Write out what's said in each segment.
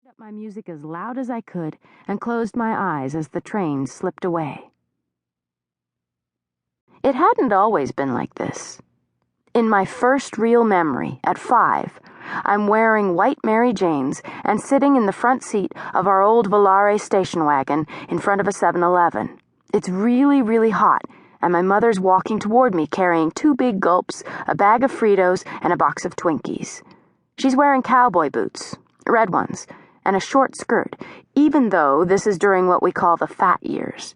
up my music as loud as I could and closed my eyes as the train slipped away. It hadn't always been like this. In my first real memory, at 5, I'm wearing white Mary Janes and sitting in the front seat of our old Volare station wagon in front of a 7-Eleven. It's really, really hot, and my mother's walking toward me carrying 2 big gulps, a bag of Fritos, and a box of Twinkies. She's wearing cowboy boots, red ones, and a short skirt, even though this is during what we call the fat years.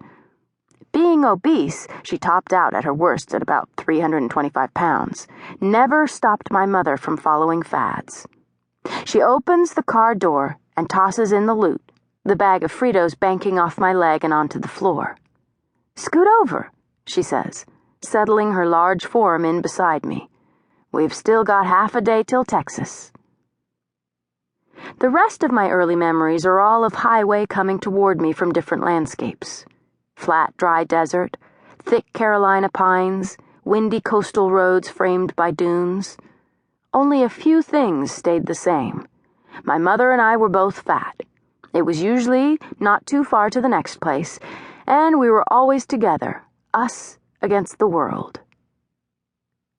Being obese, she topped out at her worst at about 325 pounds, never stopped my mother from following fads. She opens the car door and tosses in the loot, the bag of Fritos banking off my leg and onto the floor. "Scoot over," she says, settling her large form in beside me. "We've still got half a day till Texas." The rest of my early memories are all of highway coming toward me from different landscapes. Flat, dry desert, thick Carolina pines, windy coastal roads framed by dunes. Only a few things stayed the same. My mother and I were both fat. It was usually not too far to the next place, and we were always together, us against the world.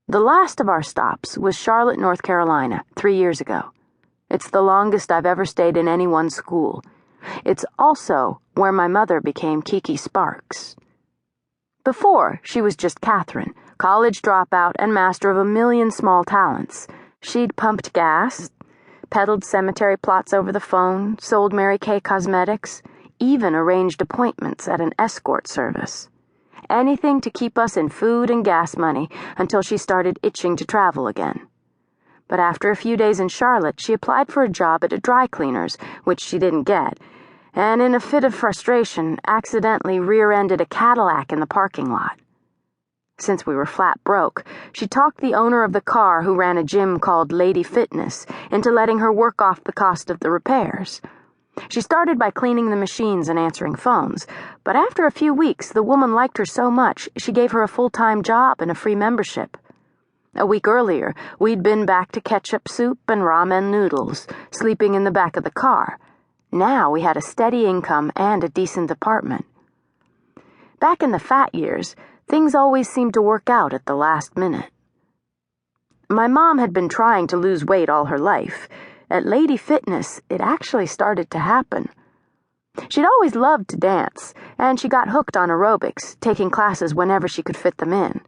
The last of our stops was Charlotte, North Carolina, 3 years ago. It's the longest I've ever stayed in any one school. It's also where my mother became Kiki Sparks. Before, she was just Catherine, college dropout and master of a million small talents. She'd pumped gas, peddled cemetery plots over the phone, sold Mary Kay cosmetics, even arranged appointments at an escort service. Anything to keep us in food and gas money until she started itching to travel again. But after a few days in Charlotte, she applied for a job at a dry cleaner's, which she didn't get, and in a fit of frustration, accidentally rear-ended a Cadillac in the parking lot. Since we were flat broke, she talked the owner of the car, who ran a gym called Lady Fitness, into letting her work off the cost of the repairs. She started by cleaning the machines and answering phones, but after a few weeks, the woman liked her so much, she gave her a full-time job and a free membership. A week earlier, we'd been back to ketchup soup and ramen noodles, sleeping in the back of the car. Now we had a steady income and a decent apartment. Back in the fat years, things always seemed to work out at the last minute. My mom had been trying to lose weight all her life. At Lady Fitness, it actually started to happen. She'd always loved to dance, and she got hooked on aerobics, taking classes whenever she could fit them in.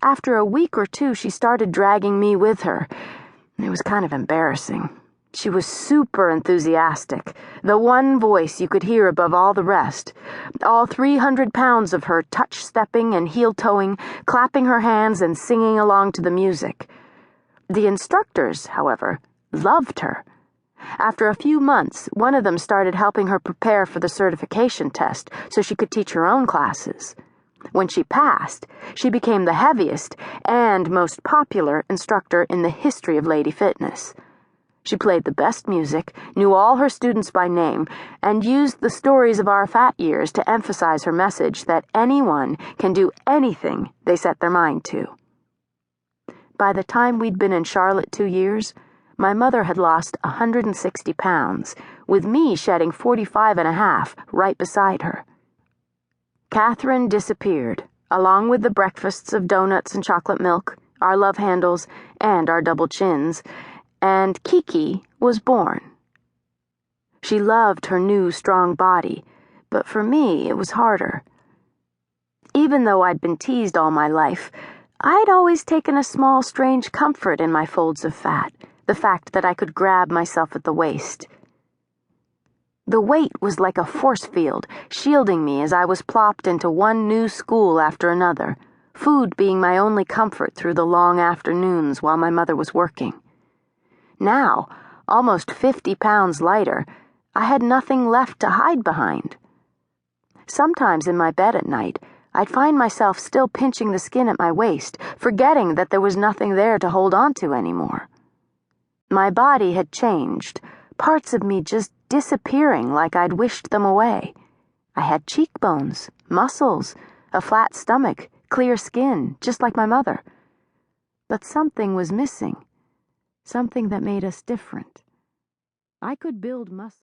After a week or 2, she started dragging me with her. It was kind of embarrassing. She was super enthusiastic, the one voice you could hear above all the rest. All 300 pounds of her touch-stepping and heel-toeing, clapping her hands and singing along to the music. The instructors, however, loved her. After a few months, one of them started helping her prepare for the certification test so she could teach her own classes. When she passed, she became the heaviest and most popular instructor in the history of Lady Fitness. She played the best music, knew all her students by name, and used the stories of our fat years to emphasize her message that anyone can do anything they set their mind to. By the time we'd been in Charlotte 2 years, my mother had lost 160 pounds, with me shedding 45.5 right beside her. Catherine disappeared, along with the breakfasts of donuts and chocolate milk, our love handles, and our double chins, and Kiki was born. She loved her new, strong body, but for me, it was harder. Even though I'd been teased all my life, I'd always taken a small, strange comfort in my folds of fat, the fact that I could grab myself at the waist. The weight was like a force field, shielding me as I was plopped into one new school after another, food being my only comfort through the long afternoons while my mother was working. Now, almost 50 pounds lighter, I had nothing left to hide behind. Sometimes in my bed at night, I'd find myself still pinching the skin at my waist, forgetting that there was nothing there to hold on to anymore. My body had changed, parts of me just disappearing like I'd wished them away. I had cheekbones, muscles, a flat stomach, clear skin, just like my mother. But something was missing, something that made us different. I could build muscle.